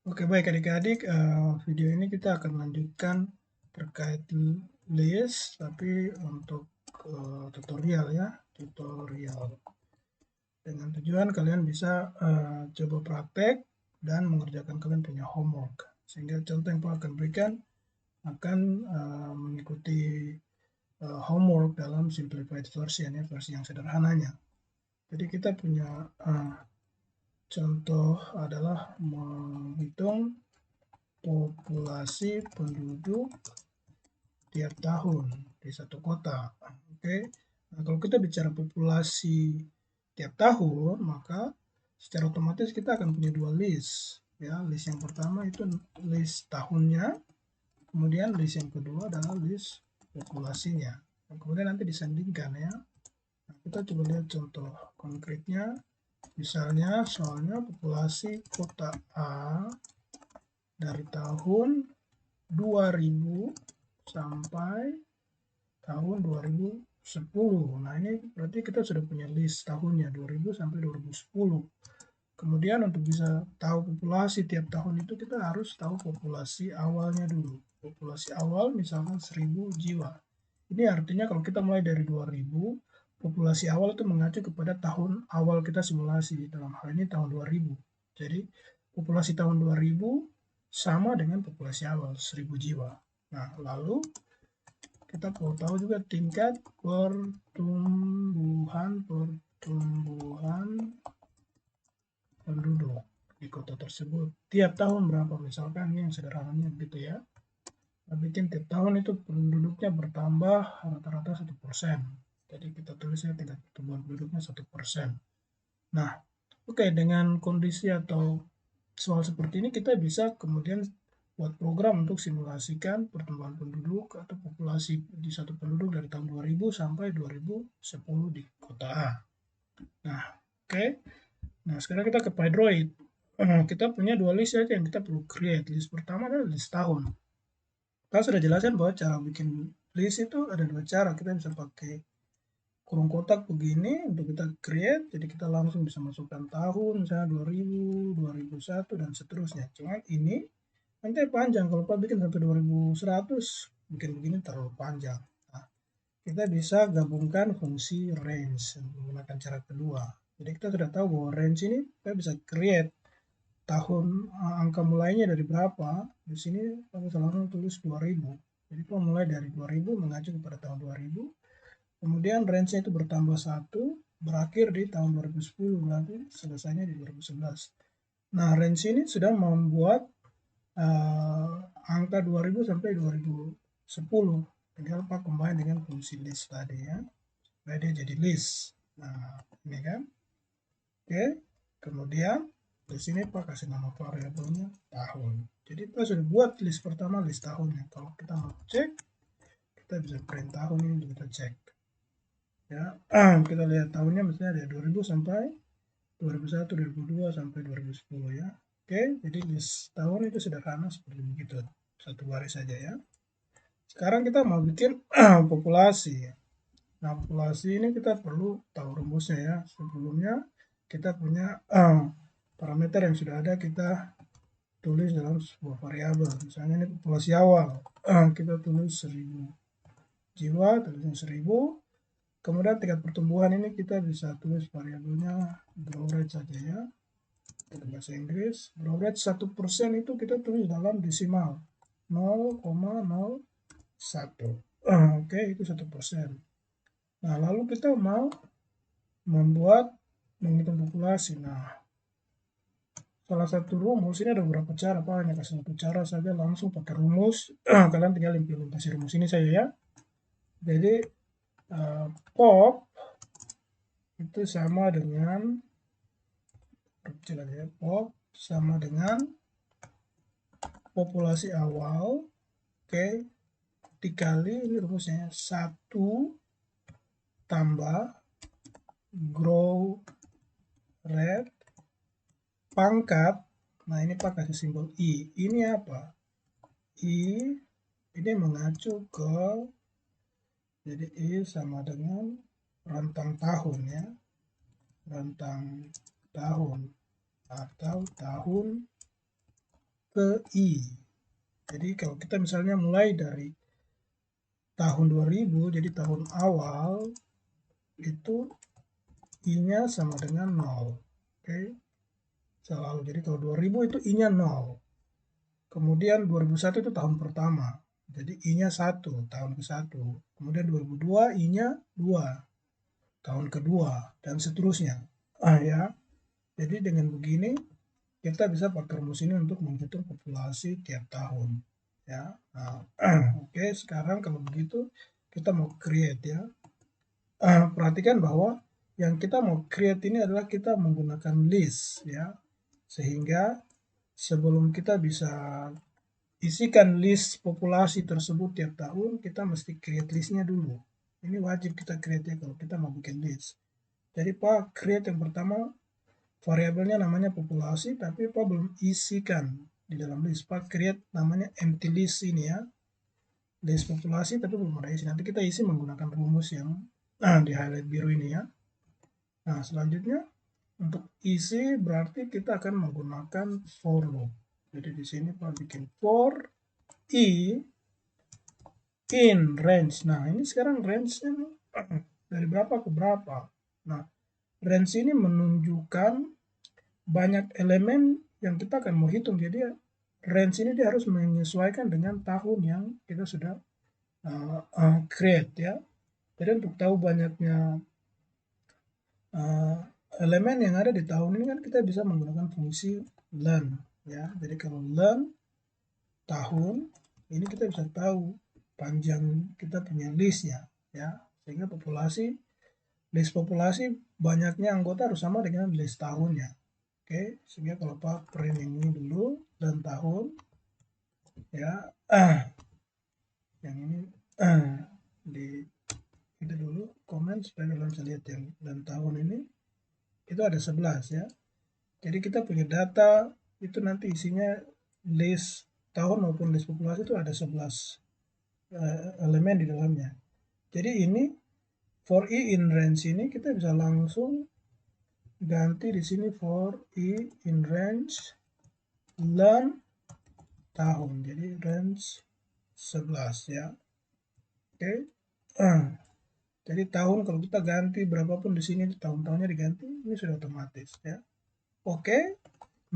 Oke, baik adik-adik, video ini kita akan lanjutkan terkait list, tapi untuk tutorial ya, tutorial. Dengan tujuan kalian bisa coba praktek dan mengerjakan kalian punya homework. Sehingga contoh yang Pak akan berikan akan mengikuti homework dalam simplified version ya, versi yang sederhananya. Jadi kita punya contoh adalah menghitung populasi penduduk tiap tahun di satu kota. Oke. Nah, kalau kita bicara populasi tiap tahun, maka secara otomatis kita akan punya dua list. Ya, list yang pertama itu list tahunnya, kemudian list yang kedua adalah list populasinya. Dan kemudian nanti disandingkan ya. Nah, kita coba lihat contoh konkretnya. Misalnya soalnya populasi kota A dari tahun 2000 sampai tahun 2010. Nah, ini berarti kita sudah punya list tahunnya 2000 sampai 2010. Kemudian untuk bisa tahu populasi tiap tahun itu kita harus tahu populasi awalnya dulu. Populasi awal misalkan 1000 jiwa. Ini artinya kalau kita mulai dari 2000, populasi awal itu mengacu kepada tahun awal kita simulasi. Dalam hal ini tahun 2000. Jadi populasi tahun 2000 sama dengan populasi awal 1000 jiwa. Nah, lalu kita perlu tahu juga tingkat pertumbuhan penduduk di kota tersebut tiap tahun berapa, misalkan ini yang sederhananya gitu ya. Kita bikin tiap tahun itu penduduknya bertambah rata-rata 1%. Jadi kita tulisnya tingkat pertumbuhan penduduknya 1%. Nah, oke, dengan kondisi atau soal seperti ini kita bisa kemudian buat program untuk simulasikan pertumbuhan penduduk atau populasi di satu penduduk dari tahun 2000 sampai 2010 di kota A. Nah, oke. Nah, sekarang kita ke Pydroid. Kita punya dua list saja yang kita perlu create. List pertama adalah list tahun. Kita sudah jelaskan bahwa cara bikin list itu ada dua cara. Kita bisa pakai kurung kotak begini untuk kita create, jadi kita langsung bisa masukkan tahun, misalnya 2000, 2001, dan seterusnya. Cuman ini nanti panjang, kalau Pak bikin sampai 2100, bikin begini terlalu panjang. Nah, kita bisa gabungkan fungsi range menggunakan cara kedua. Jadi kita sudah tahu bahwa range ini kita bisa create tahun angka mulainya dari berapa. Di sini kita bisa langsung tulis 2000. Jadi kita mulai dari 2000 mengacu kepada tahun 2000. Kemudian range-nya itu bertambah 1, berakhir di tahun 2010, berarti selesainya di 2011. Nah, range ini sudah membuat angka 2000 sampai 2010. Tinggal Pak combine dengan fungsi list tadi ya, supaya dia jadi list. Nah, ini kan. Oke, kemudian di sini Pak kasih nama variabelnya tahun. Jadi kita sudah buat list pertama, list tahunnya. Kalau kita mau cek, kita bisa print tahun ini untuk kita cek. Ya, kita lihat tahunnya misalnya dari 2000 sampai 2001, 2002 sampai 2010 ya. Oke, jadi list tahun itu sederhana seperti begitu. Satu baris saja ya. Sekarang kita mau bikin populasi. Nah, populasi ini kita perlu tahu rumusnya ya. Sebelumnya kita punya parameter yang sudah ada, kita tulis dalam sebuah variabel. Misalnya ini populasi awal. Kita tulis 1000 jiwa, tulisnya 1000. Kemudian tingkat pertumbuhan ini kita bisa tulis variabelnya growth rate saja ya. Kita bahasa Inggris. Growth rate 1% itu kita tulis dalam desimal 0,01. Oke, itu 1%. Nah, lalu kita mau membuat menghitung populasi. Nah, salah satu rumus ini ada beberapa cara, Pak. Hanya kasih satu cara saja, langsung pakai rumus. Kalian tinggal implementasi rumus ini saja ya. Jadi pop itu sama dengan pop sama dengan populasi awal, oke, dikali ini rumusnya 1 tambah growth rate pangkat. Nah, ini Pak kasih simbol I. Ini apa? I ini mengacu ke, jadi I sama dengan rentang tahun ya, rentang tahun atau tahun ke I. Jadi kalau kita misalnya mulai dari tahun 2000, jadi tahun awal itu I-nya sama dengan 0. Oke, selalu. Jadi kalau 2000 itu I-nya 0. Kemudian 2001 itu tahun pertama. Jadi I-nya 1, tahun ke-1. Kemudian 2002 I-nya 2, tahun kedua, dan seterusnya. Ya. Jadi dengan begini kita bisa pakai rumus ini untuk menghitung populasi tiap tahun. Ya. Nah, oke, sekarang kalau begitu kita mau create ya. Perhatikan bahwa yang kita mau create ini adalah kita menggunakan list ya. Sehingga sebelum kita bisa isikan list populasi tersebut tiap tahun, kita mesti create listnya dulu. Ini wajib kita create ya kalau kita mau bikin list. Jadi Pak create yang pertama variabelnya namanya populasi, tapi Pak belum isikan di dalam list. Pak create namanya empty list ini ya. List populasi tapi belum ada isi. Nanti kita isi menggunakan rumus yang di highlight biru ini ya. Nah selanjutnya untuk isi berarti kita akan menggunakan for loop. Jadi di sini Pak bikin for I in range. Nah ini sekarang range-nya dari berapa ke berapa. Nah range ini menunjukkan banyak elemen yang kita akan mau hitung. Jadi range ini dia harus menyesuaikan dengan tahun yang kita sudah create ya. Jadi untuk tahu banyaknya elemen yang ada di tahun ini kan kita bisa menggunakan fungsi learn ya. Jadi kalau learn tahun ini kita bisa tahu panjang kita punya listnya ya, sehingga list populasi banyaknya anggota harus sama dengan list tahunnya. Oke, sehingga kalau Pak print yang ini dulu dan tahun ya, yang ini di itu dulu komen supaya kalian bisa lihat yang dan tahun ini itu ada 11 ya. Jadi kita punya data itu nanti isinya list tahun maupun list populasi itu ada 11 elemen di dalamnya. Jadi ini for I in range ini kita bisa langsung ganti di sini for I in range learn tahun. Jadi range 11 ya. Oke. Jadi tahun kalau kita ganti berapapun di sini tahun-tahunnya diganti, ini sudah otomatis ya. Oke.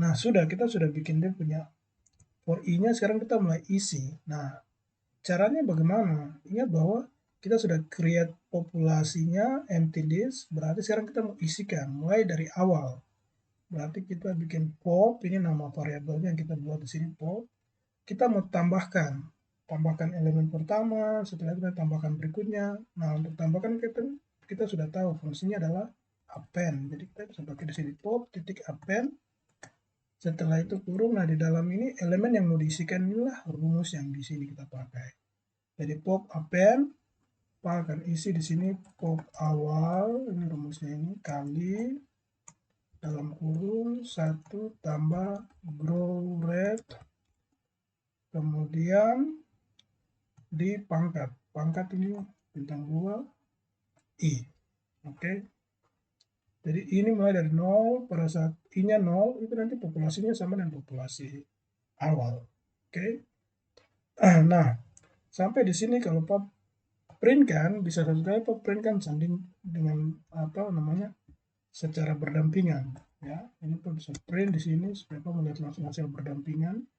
Nah, kita sudah bikin dia punya for I-nya, sekarang kita mulai isi. Nah, caranya bagaimana? Ingat bahwa kita sudah create populasinya empty list, berarti sekarang kita mau isikan mulai dari awal. Berarti kita bikin pop, ini nama variabelnya yang kita buat di sini pop. Kita mau tambahkan elemen pertama, setelah kita tambahkan berikutnya. Nah, untuk tambahkan kita sudah tahu fungsinya adalah append. Jadi kita bisa pakai di sini pop titik append. Setelah itu kurung. Nah, di dalam ini elemen yang mau diisikan inilah rumus yang di sini kita pakai. Jadi pop append, Pak akan isi di sini pop awal, ini rumusnya ini kali dalam kurung 1 tambah grow rate, kemudian di pangkat ini bintang 2 I. Oke. Jadi ini mulai dari 0, pada saat I-nya 0 itu nanti populasinya sama dengan populasi awal. Oke. Nah, sampai di sini kalau Pak print kan bisa satu kali Pak print kan sanding dengan apa namanya secara berdampingan ya. Ini Pak bisa print di sini supaya Pak melihat langsung hasil berdampingan.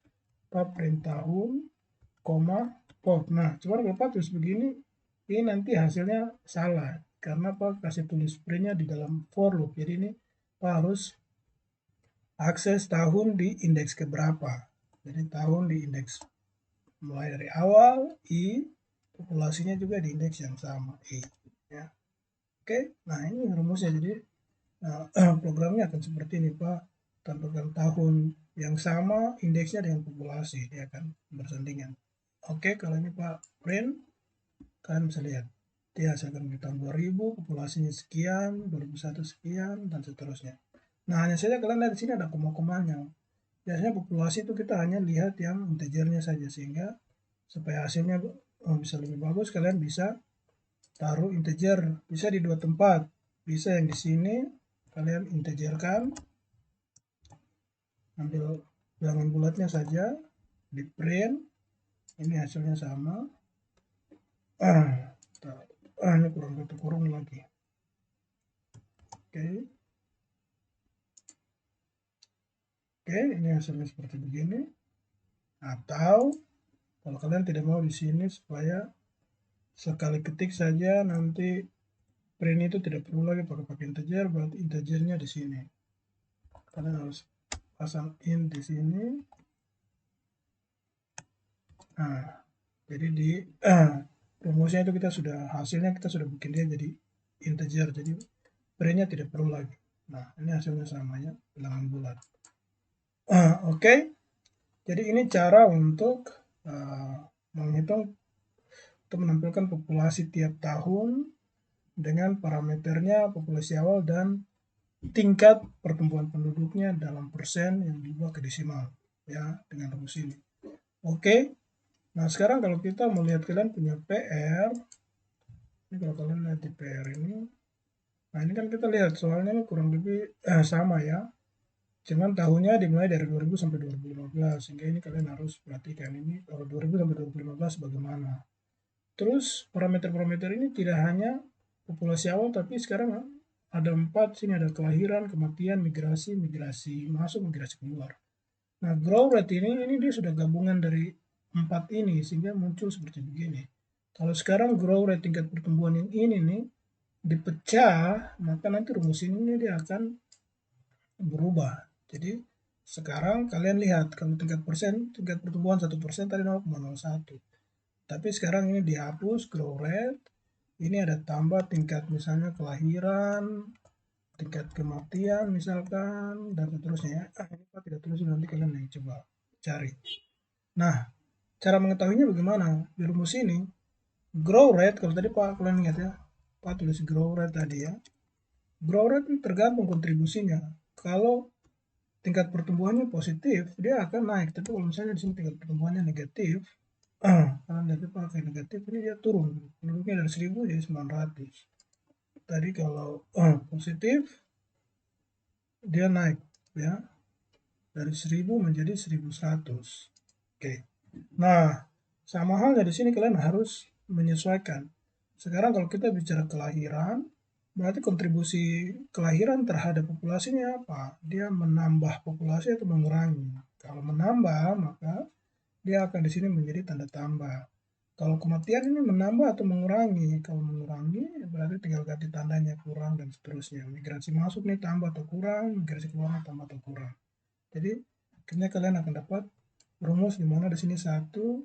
Pak print tahun, koma, pop. Nah, cuma kalau Pak tulis begini, ini nanti hasilnya salah karena Pak kasih tulis printnya di dalam for loop. Jadi ini Pak harus akses tahun di indeks keberapa. Jadi tahun di indeks mulai dari awal I, populasinya juga di indeks yang sama I. Ya. Oke, nah ini rumusnya. Jadi programnya akan seperti ini Pak. Tambahkan tahun yang sama indeksnya dengan populasi, dia akan bersandingan. Oke, kalau ini Pak print, kalian bisa lihat dia hasilkan di tahun 2000, populasinya sekian, 2001 sekian, dan seterusnya. Nah, hanya saja kalian lihat di sini ada koma-komanya. Biasanya populasi itu kita hanya lihat yang integernya saja, sehingga supaya hasilnya bisa lebih bagus, kalian bisa taruh integer, bisa di dua tempat, bisa yang di sini kalian integerkan, ambil bilangan bulatnya saja, di print, ini hasilnya sama. Ini kurang satu kurung lagi. Oke, ini hasilnya seperti begini. Atau kalau kalian tidak mau di sini supaya sekali ketik saja nanti print itu tidak perlu lagi pakai integer, berarti integernya di sini. Kalian harus pasang int di sini. Nah, jadi di rumusnya itu hasilnya kita sudah bikin dia jadi integer, jadi printnya tidak perlu lagi. Nah, ini hasilnya sama ya, bilangan bulat. Oke. Jadi ini cara untuk menghitung atau menampilkan populasi tiap tahun dengan parameternya populasi awal dan tingkat pertumbuhan penduduknya dalam persen yang diubah ke desimal ya dengan rumus ini. Oke. Nah, sekarang kalau kita melihat kalian punya PR, ini kalau kalian lihat di PR ini, nah ini kan kita lihat soalnya ini kurang lebih sama ya. Cuman tahunnya dimulai dari 2000 sampai 2015, sehingga ini kalian harus perhatikan ini kalau 2000 sampai 2015 bagaimana. Terus parameter-parameter ini tidak hanya populasi awal, tapi sekarang ada 4, sini ada kelahiran, kematian, migrasi, migrasi masuk, migrasi keluar. Nah, growth rate ini dia sudah gabungan dari 4 ini, sehingga muncul seperti begini. Kalau sekarang growth rate tingkat pertumbuhan yang ini nih, dipecah, maka nanti rumus ini dia akan berubah. Jadi, sekarang kalian lihat, kalau tingkat pertumbuhan 1% tadi 0,01. Tapi sekarang ini dihapus growth rate, ini ada tambah tingkat misalnya kelahiran, tingkat kematian misalkan, dan seterusnya ya. Ini Pak tidak tulis, nanti kalian yang coba cari. Nah, cara mengetahuinya bagaimana? Di rumus ini, growth rate, kalau tadi Pak kalian ingat ya, Pak tulis growth rate tadi ya. Growth rate tergantung kontribusinya. Kalau tingkat pertumbuhannya positif, dia akan naik. Tapi kalau misalnya di sini tingkat pertumbuhannya negatif, karena nanti pakai negatif, ini dia turun. Penduduknya dari 1000 jadi 900. Tadi kalau positif, dia naik ya dari 1000 menjadi 1100. Oke. Nah, sama halnya di sini kalian harus menyesuaikan. Sekarang kalau kita bicara kelahiran, berarti kontribusi kelahiran terhadap populasinya apa? Dia menambah populasi atau mengurangi? Kalau menambah, maka dia akan di sini menjadi tanda tambah. Kalau kematian ini menambah atau mengurangi? Kalau mengurangi, berarti tinggal ganti tandanya kurang dan seterusnya. Migrasi masuk nih tambah atau kurang, migrasi keluar tambah atau kurang. Jadi, akhirnya kalian akan dapat rumus di mana di sini satu,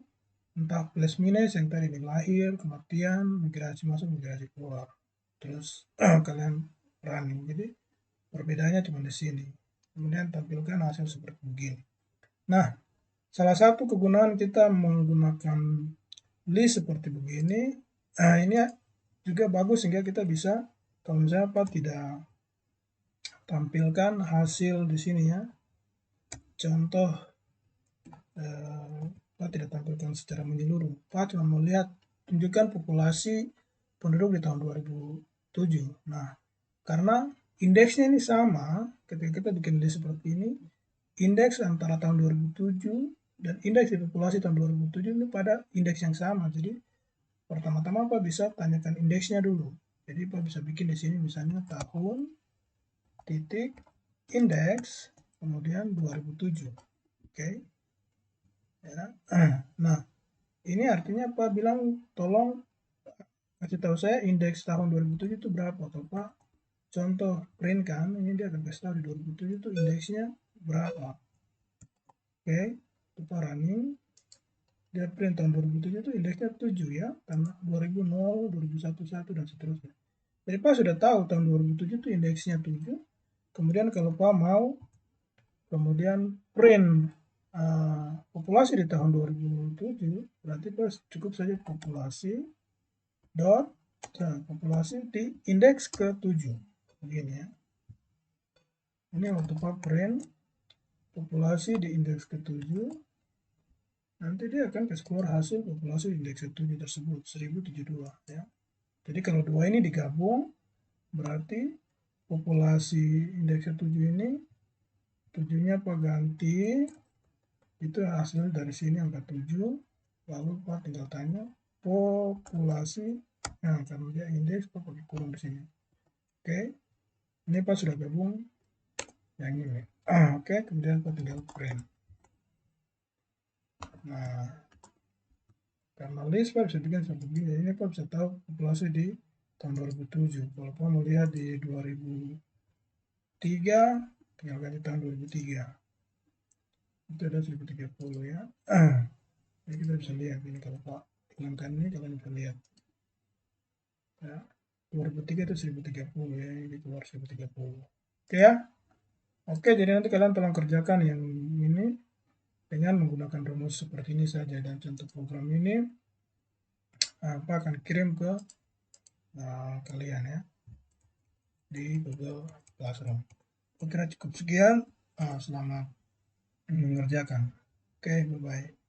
entah plus minus yang tadi ini lahir, kematian, migrasi masuk, migrasi keluar. Terus kalian running. Jadi, perbedaannya cuma di sini. Kemudian tampilkan hasil seperti begini. Nah, salah satu kegunaan kita menggunakan list seperti begini, ini juga bagus sehingga kita bisa, kalau misalnya Pak tidak tampilkan hasil di sini ya, contoh Pak tidak tampilkan secara menyeluruh, Pak cuma melihat tunjukkan populasi penduduk di tahun 2007. Nah, karena indeksnya ini sama, ketika kita bikin list seperti ini, indeks antara tahun 2007 dan indeks di populasi tahun 2007 ini pada indeks yang sama. Jadi pertama-tama Pak bisa tanyakan indeksnya dulu. Jadi Pak bisa bikin di sini misalnya tahun titik indeks kemudian 2007. Oke. Ya. Nah, ini artinya Pak bilang tolong kasih tahu saya indeks tahun 2007 itu berapa. Kalau Pak contoh print kan, ini dia akan kasih tahu di 2007 itu indeksnya berapa. Oke, itu Pak running. Dia print tahun 2007 itu indeksnya 7 ya, karena 2000, 2011 dan seterusnya. Jadi Pak sudah tahu tahun 2007 itu indeksnya 7. Kemudian kalau Pak mau kemudian print populasi di tahun 2007, berarti Pak cukup saja populasi dot populasi di indeks ke-7. Begini ya. Ini waktu Pak print populasi di indeks ke-7, nanti dia akan kasih keluar hasil populasi indeks ke-7 tersebut 1072 ya. Jadi kalau dua ini digabung berarti populasi indeks ke-7 ini 7-nya Pak ganti Itu hasil dari sini angka 7, lalu Pak tinggal tanya populasi, nah karena dia indeks Pak pakai kurung di sini. Oke, ini Pak sudah gabung yang ini. Oke, kemudian Pak tinggal print. Nah, karena list Pak bisa bikin seperti begini, ini Pak bisa tahu populasi di tahun 2007. Kalau Pak mau lihat di 2003, tinggal ganti tahun 2003. Itu ada 1030 ya. Jadi kita bisa lihat ini kalau Pak hilangkan ini, kalian bisa lihat. Ya, 2003 itu 1030 ya, ini keluar 1030. Oke ya. Oke, jadi nanti kalian tolong kerjakan yang ini dengan menggunakan rumus seperti ini saja, dan contoh program ini apa akan kirim ke kalian ya di Google Classroom. Oke, cukup sekian. Selamat mengerjakan. Oke, bye-bye.